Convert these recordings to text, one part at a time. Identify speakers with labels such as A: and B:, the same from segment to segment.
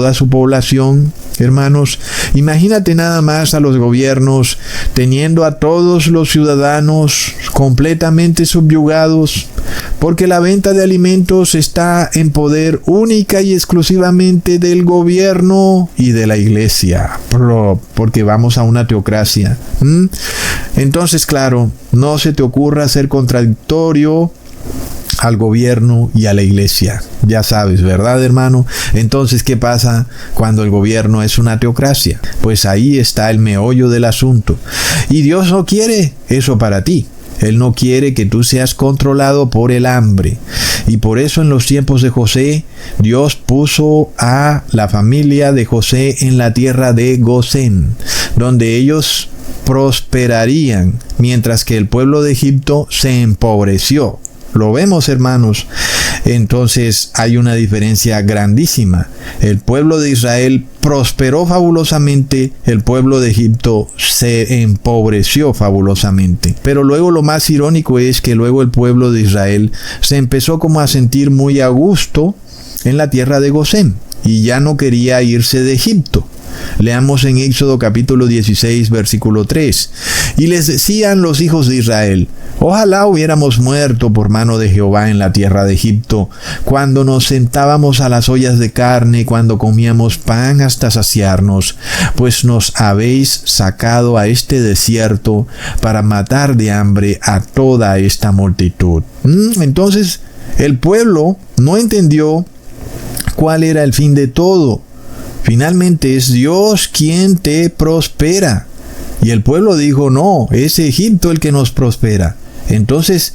A: toda su población. Hermanos, imagínate nada más a los gobiernos teniendo a todos los ciudadanos completamente subyugados, porque la venta de alimentos está en poder única y exclusivamente del gobierno y de la iglesia, porque vamos a una teocracia. Entonces, claro, no se te ocurra ser contradictorio al gobierno y a la iglesia. Ya sabes, ¿verdad, hermano? Entonces, ¿qué pasa cuando el gobierno es una teocracia? Pues ahí está el meollo del asunto. Y Dios no quiere eso para ti. Él no quiere que tú seas controlado por el hambre. Y por eso en los tiempos de José, Dios puso a la familia de José en la tierra de Gosén, donde ellos prosperarían, mientras que el pueblo de Egipto se empobreció. Lo vemos, hermanos. Entonces hay una diferencia grandísima. El pueblo de Israel prosperó fabulosamente, el pueblo de Egipto se empobreció fabulosamente. Pero luego lo más irónico es que luego el pueblo de Israel se empezó como a sentir muy a gusto en la tierra de Gosén y ya no quería irse de Egipto. Leamos en Éxodo capítulo 16, versículo 3. Y les decían los hijos de Israel: ojalá hubiéramos muerto por mano de Jehová en la tierra de Egipto, cuando nos sentábamos a las ollas de carne, cuando comíamos pan hasta saciarnos, pues nos habéis sacado a este desierto para matar de hambre a toda esta multitud. Entonces, el pueblo no entendió cuál era el fin de todo. Finalmente es Dios quien te prospera. Y el pueblo dijo: no, es Egipto el que nos prospera. Entonces,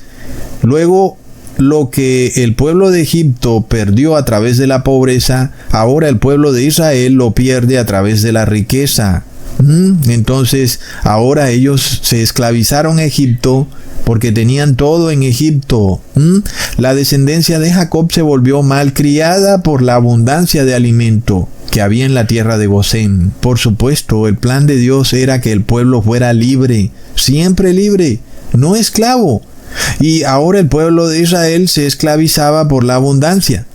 A: luego lo que el pueblo de Egipto perdió a través de la pobreza, ahora el pueblo de Israel lo pierde a través de la riqueza. Entonces, ahora ellos se esclavizaron a Egipto porque tenían todo en Egipto. La descendencia de Jacob se volvió malcriada por la abundancia de alimento que había en la tierra de Gosén. Por supuesto, el plan de Dios era que el pueblo fuera libre, siempre libre, no esclavo. Y ahora el pueblo de Israel se esclavizaba por la abundancia.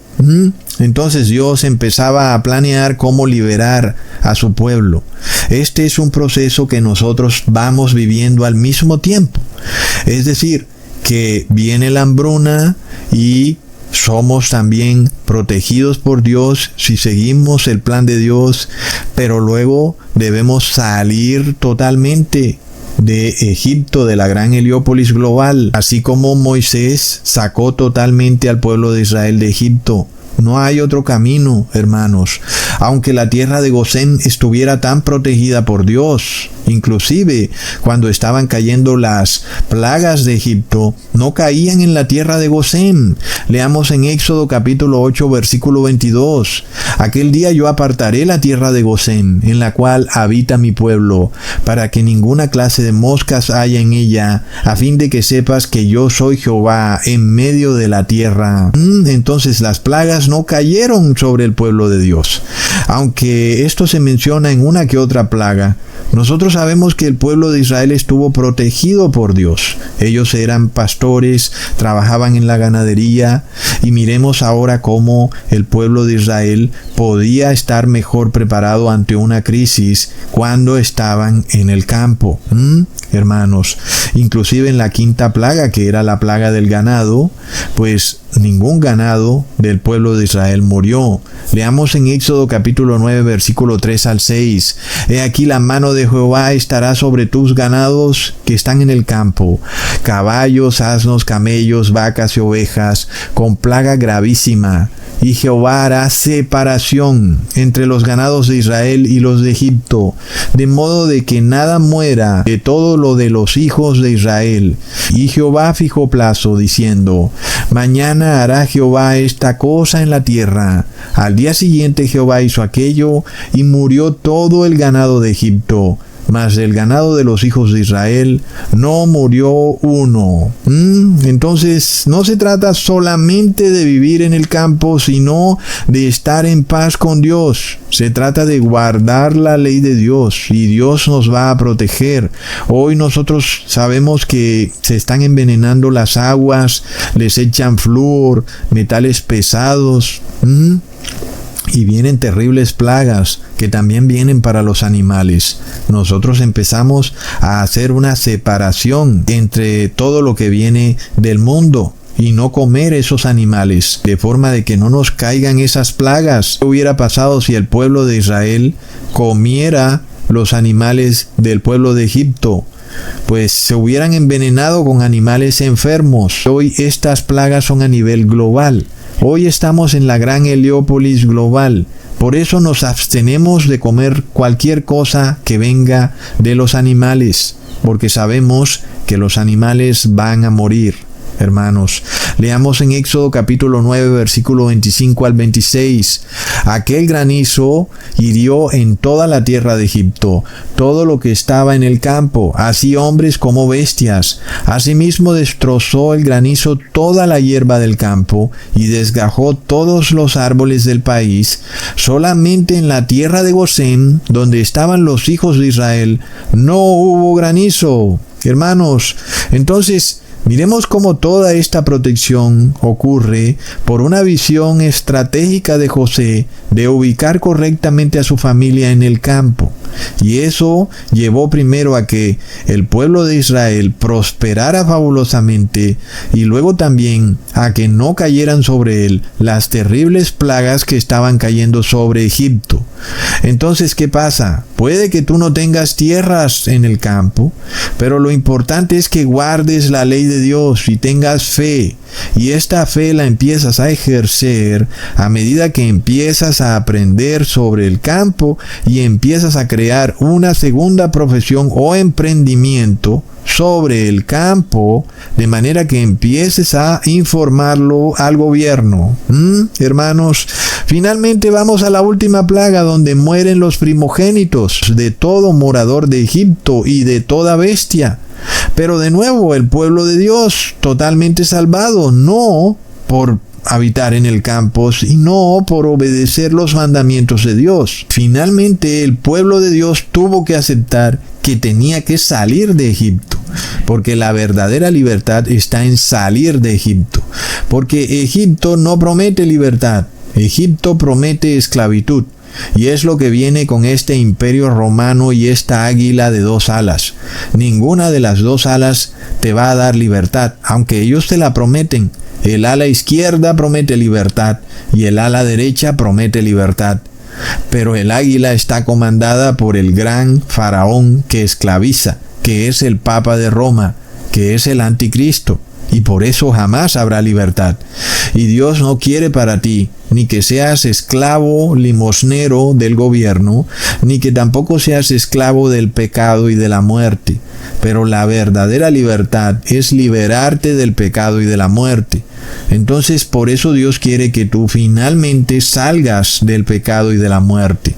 A: Entonces Dios empezaba a planear cómo liberar a su pueblo. Este es un proceso que nosotros vamos viviendo al mismo tiempo. Es decir, que viene la hambruna y somos también protegidos por Dios si seguimos el plan de Dios, pero luego debemos salir totalmente de Egipto, de la gran Heliópolis global, así como Moisés sacó totalmente al pueblo de Israel de Egipto. No hay otro camino, hermanos. Aunque la tierra de Gosén estuviera tan protegida por Dios, inclusive cuando estaban cayendo las plagas de Egipto, no caían en la tierra de Gosén. Leamos en Éxodo capítulo 8, versículo 22. Aquel día yo apartaré la tierra de Gosén, en la cual habita mi pueblo, para que ninguna clase de moscas haya en ella, a fin de que sepas que yo soy Jehová en medio de la tierra. Entonces las plagas no cayeron sobre el pueblo de Dios. Aunque esto se menciona en una que otra plaga, nosotros sabemos que el pueblo de Israel estuvo protegido por Dios. Ellos eran pastores, trabajaban en la ganadería, y miremos ahora cómo el pueblo de Israel podía estar mejor preparado ante una crisis cuando estaban en el campo. Hermanos, inclusive en la quinta plaga, que era la plaga del ganado, pues ningún ganado del pueblo de Israel murió. Leamos en Éxodo capítulo 9, versículo 3 al 6. He aquí la mano de Jehová estará sobre tus ganados que están en el campo, caballos, asnos, camellos, vacas y ovejas, con plaga gravísima. Y Jehová hará separación entre los ganados de Israel y los de Egipto, de modo de que nada muera de todo lo de los hijos de Israel. Y Jehová fijó plazo, diciendo: mañana hará Jehová esta cosa en la tierra. Al día siguiente Jehová hizo aquello, y murió todo el ganado de Egipto. Mas del ganado de los hijos de Israel no murió uno. Entonces no se trata solamente de vivir en el campo, sino de estar en paz con Dios. Se trata de guardar la ley de Dios, y Dios nos va a proteger. Hoy nosotros sabemos que se están envenenando las aguas, les echan flúor, metales pesados. y vienen terribles plagas que también vienen para los animales. Nosotros empezamos a hacer una separación entre todo lo que viene del mundo y no comer esos animales, de forma de que no nos caigan esas plagas. ¿Qué hubiera pasado si el pueblo de Israel comiera los animales del pueblo de Egipto? Pues se hubieran envenenado con animales enfermos. Hoy estas plagas son a nivel global. Hoy estamos en la gran Heliópolis global. Por eso nos abstenemos de comer cualquier cosa que venga de los animales, porque sabemos que los animales van a morir. Hermanos, leamos en Éxodo capítulo 9, versículo 25 al 26. Aquel granizo hirió en toda la tierra de Egipto, todo lo que estaba en el campo, así hombres como bestias. Asimismo destrozó el granizo toda la hierba del campo y desgajó todos los árboles del país. Solamente en la tierra de Gosén, donde estaban los hijos de Israel, no hubo granizo. Hermanos, entonces, miremos cómo toda esta protección ocurre por una visión estratégica de José de ubicar correctamente a su familia en el campo. Y eso llevó primero a que el pueblo de Israel prosperara fabulosamente y luego también a que no cayeran sobre él las terribles plagas que estaban cayendo sobre Egipto. Entonces, ¿qué pasa? Puede que tú no tengas tierras en el campo, pero lo importante es que guardes la ley de Dios y tengas fe. Y esta fe la empiezas a ejercer a medida que empiezas a aprender sobre el campo y empiezas a crear una segunda profesión o emprendimiento sobre el campo, de manera que empieces a informarlo al gobierno. Hermanos, finalmente vamos a la última plaga, donde mueren los primogénitos de todo morador de Egipto y de toda bestia. Pero de nuevo, el pueblo de Dios totalmente salvado, no por habitar en el campo, sino por obedecer los mandamientos de Dios. Finalmente, el pueblo de Dios tuvo que aceptar que tenía que salir de Egipto, porque la verdadera libertad está en salir de Egipto, porque Egipto no promete libertad, Egipto promete esclavitud. Y es lo que viene con este imperio romano y esta águila de dos alas. Ninguna de las dos alas te va a dar libertad, aunque ellos te la prometen. El ala izquierda promete libertad y el ala derecha promete libertad. Pero el águila está comandada por el gran faraón que esclaviza, que es el Papa de Roma, que es el anticristo. Y por eso jamás habrá libertad. Y Dios no quiere para ti ni que seas esclavo limosnero del gobierno, ni que tampoco seas esclavo del pecado y de la muerte. Pero la verdadera libertad es liberarte del pecado y de la muerte. Entonces, por eso Dios quiere que tú finalmente salgas del pecado y de la muerte.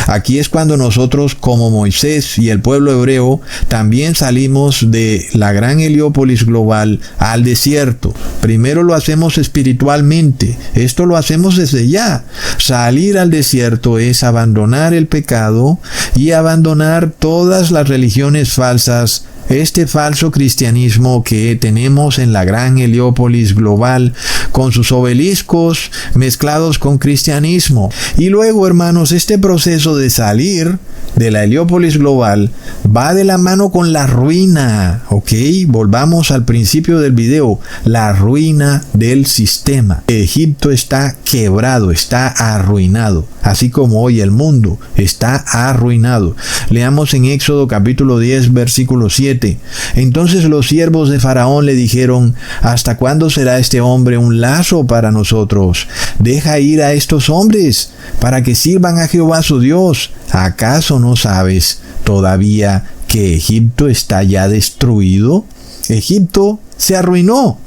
A: Aquí es cuando nosotros, como Moisés y el pueblo hebreo, también salimos de la gran Heliópolis global al desierto. Primero lo hacemos espiritualmente. Esto lo hacemos desde ya. Salir al desierto es abandonar el pecado y abandonar todas las religiones falsas, este falso cristianismo que tenemos en la gran Heliópolis global, con sus obeliscos mezclados con cristianismo. Y luego, hermanos, este proceso de salir de la Heliópolis global va de la mano con la ruina, ¿ok? Volvamos al principio del video, la ruina del sistema. Egipto está quebrado, está arruinado, así como hoy el mundo está arruinado. Leamos en Éxodo capítulo 10, versículo 7. Entonces los siervos de Faraón le dijeron: ¿hasta cuándo será este hombre un lazo para nosotros? Deja ir a estos hombres para que sirvan a Jehová su Dios. ¿Acaso no sabes todavía que Egipto está ya destruido? Egipto se arruinó.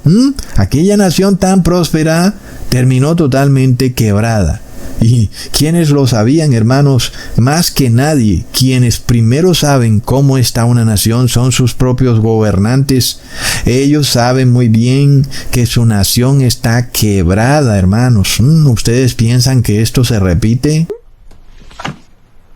A: Aquella nación tan próspera terminó totalmente quebrada. ¿Y quiénes lo sabían, hermanos? Más que nadie, quienes primero saben cómo está una nación son sus propios gobernantes. Ellos saben muy bien que su nación está quebrada, hermanos. ¿Ustedes piensan que esto se repite?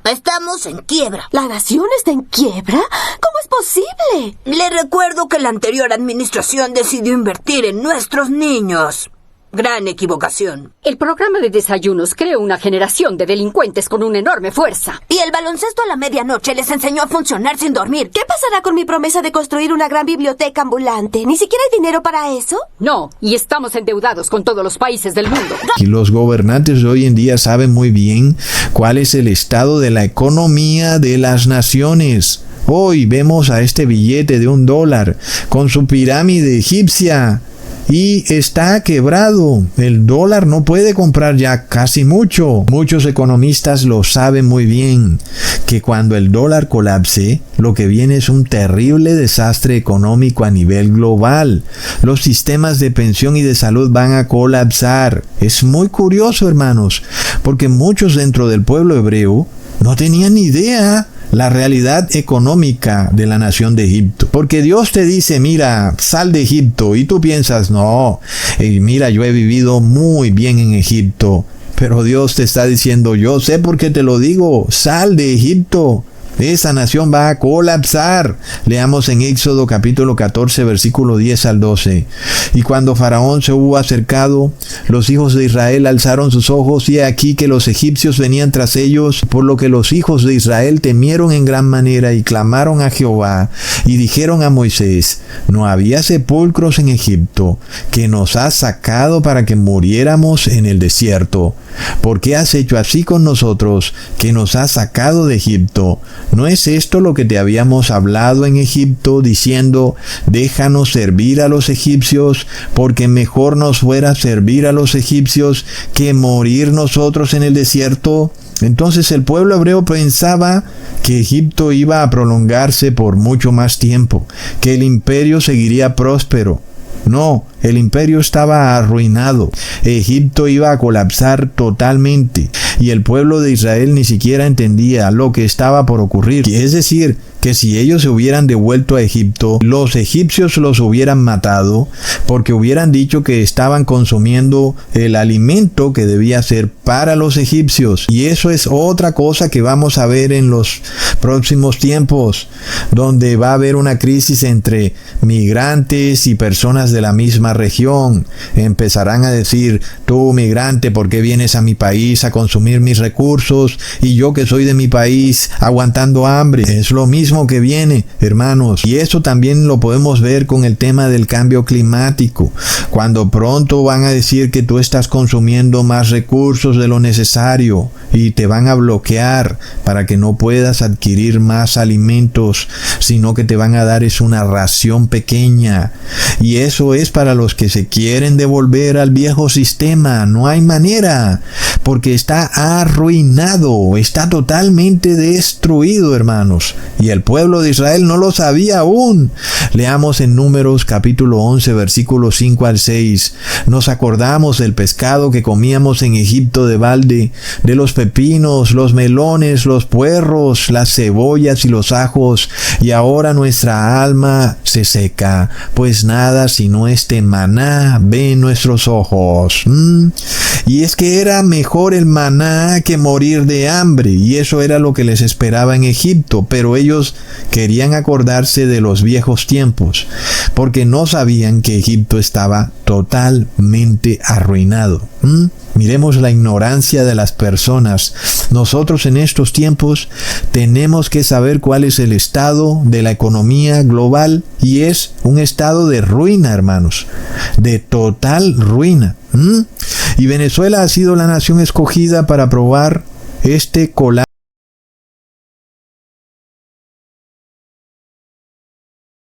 B: Estamos en quiebra.
C: ¿La nación está en quiebra? ¿Cómo es posible?
B: Le recuerdo que la anterior administración decidió invertir en nuestros niños. Gran equivocación.
D: El programa de desayunos creó una generación de delincuentes con una enorme fuerza.
C: Y el baloncesto a la medianoche les enseñó a funcionar sin dormir. ¿Qué pasará con mi promesa de construir una gran biblioteca ambulante? ¿Ni siquiera hay dinero para eso?
D: No, y estamos endeudados con todos los países del mundo.
A: Y los gobernantes de hoy en día saben muy bien cuál es el estado de la economía de las naciones. Hoy vemos a este billete de $1 con su pirámide egipcia y está quebrado. El dólar no puede comprar ya casi mucho. Muchos economistas lo saben muy bien, que cuando el dólar colapse, lo que viene es un terrible desastre económico a nivel global. Los sistemas de pensión y de salud van a colapsar. Es muy curioso, hermanos, porque muchos dentro del pueblo hebreo no tenían ni idea la realidad económica de la nación de Egipto. Porque Dios te dice, mira, sal de Egipto, y tú piensas, no, mira, yo he vivido muy bien en Egipto. Pero Dios te está diciendo, yo sé por qué te lo digo, sal de Egipto. Esa nación va a colapsar. Leamos en Éxodo capítulo 14, versículo 10 al 12. Y cuando Faraón se hubo acercado, los hijos de Israel alzaron sus ojos, y he aquí que los egipcios venían tras ellos, por lo que los hijos de Israel temieron en gran manera y clamaron a Jehová, y dijeron a Moisés, no había sepulcros en Egipto, que nos has sacado para que muriéramos en el desierto. ¿Por qué has hecho así con nosotros, que nos has sacado de Egipto? ¿No es esto lo que te habíamos hablado en Egipto, diciendo, déjanos servir a los egipcios, porque mejor nos fuera servir a los egipcios que morir nosotros en el desierto? Entonces el pueblo hebreo pensaba que Egipto iba a prolongarse por mucho más tiempo, que el imperio seguiría próspero. No, el imperio estaba arruinado. Egipto iba a colapsar totalmente, y el pueblo de Israel ni siquiera entendía lo que estaba por ocurrir. Es decir, que si ellos se hubieran devuelto a Egipto, los egipcios los hubieran matado, porque hubieran dicho que estaban consumiendo el alimento que debía ser para los egipcios. Y eso es otra cosa que vamos a ver en los próximos tiempos, donde va a haber una crisis entre migrantes y personas de la misma región. Empezarán a decir, tú migrante, ¿por qué vienes a mi país a consumir mis recursos? Y yo que soy de mi país aguantando hambre. Es lo mismo que viene, hermanos. Y eso también lo podemos ver con el tema del cambio climático, cuando pronto van a decir que tú estás consumiendo más recursos de lo necesario y te van a bloquear para que no puedas adquirir más alimentos, sino que te van a dar es una ración pequeña. Y eso es para los que se quieren devolver al viejo sistema. No hay manera, porque está arruinado, está totalmente destruido, hermanos. Y el pueblo de Israel no lo sabía aún. Leamos en Números capítulo 11, versículos 5 al 6. Nos acordamos del pescado que comíamos en Egipto de balde, de los pepinos, los melones, los puerros, las cebollas y los ajos, y ahora nuestra alma se seca, pues nada sino este maná ve en nuestros ojos. Y es que era mejor el maná que morir de hambre, y eso era lo que les esperaba en Egipto, pero ellos querían acordarse de los viejos tiempos, porque no sabían que Egipto estaba totalmente arruinado. Miremos la ignorancia de las personas. Nosotros en estos tiempos tenemos que saber cuál es el estado de la economía global, y es un estado de ruina, hermanos, de total ruina. Y Venezuela ha sido la nación escogida para probar este colapso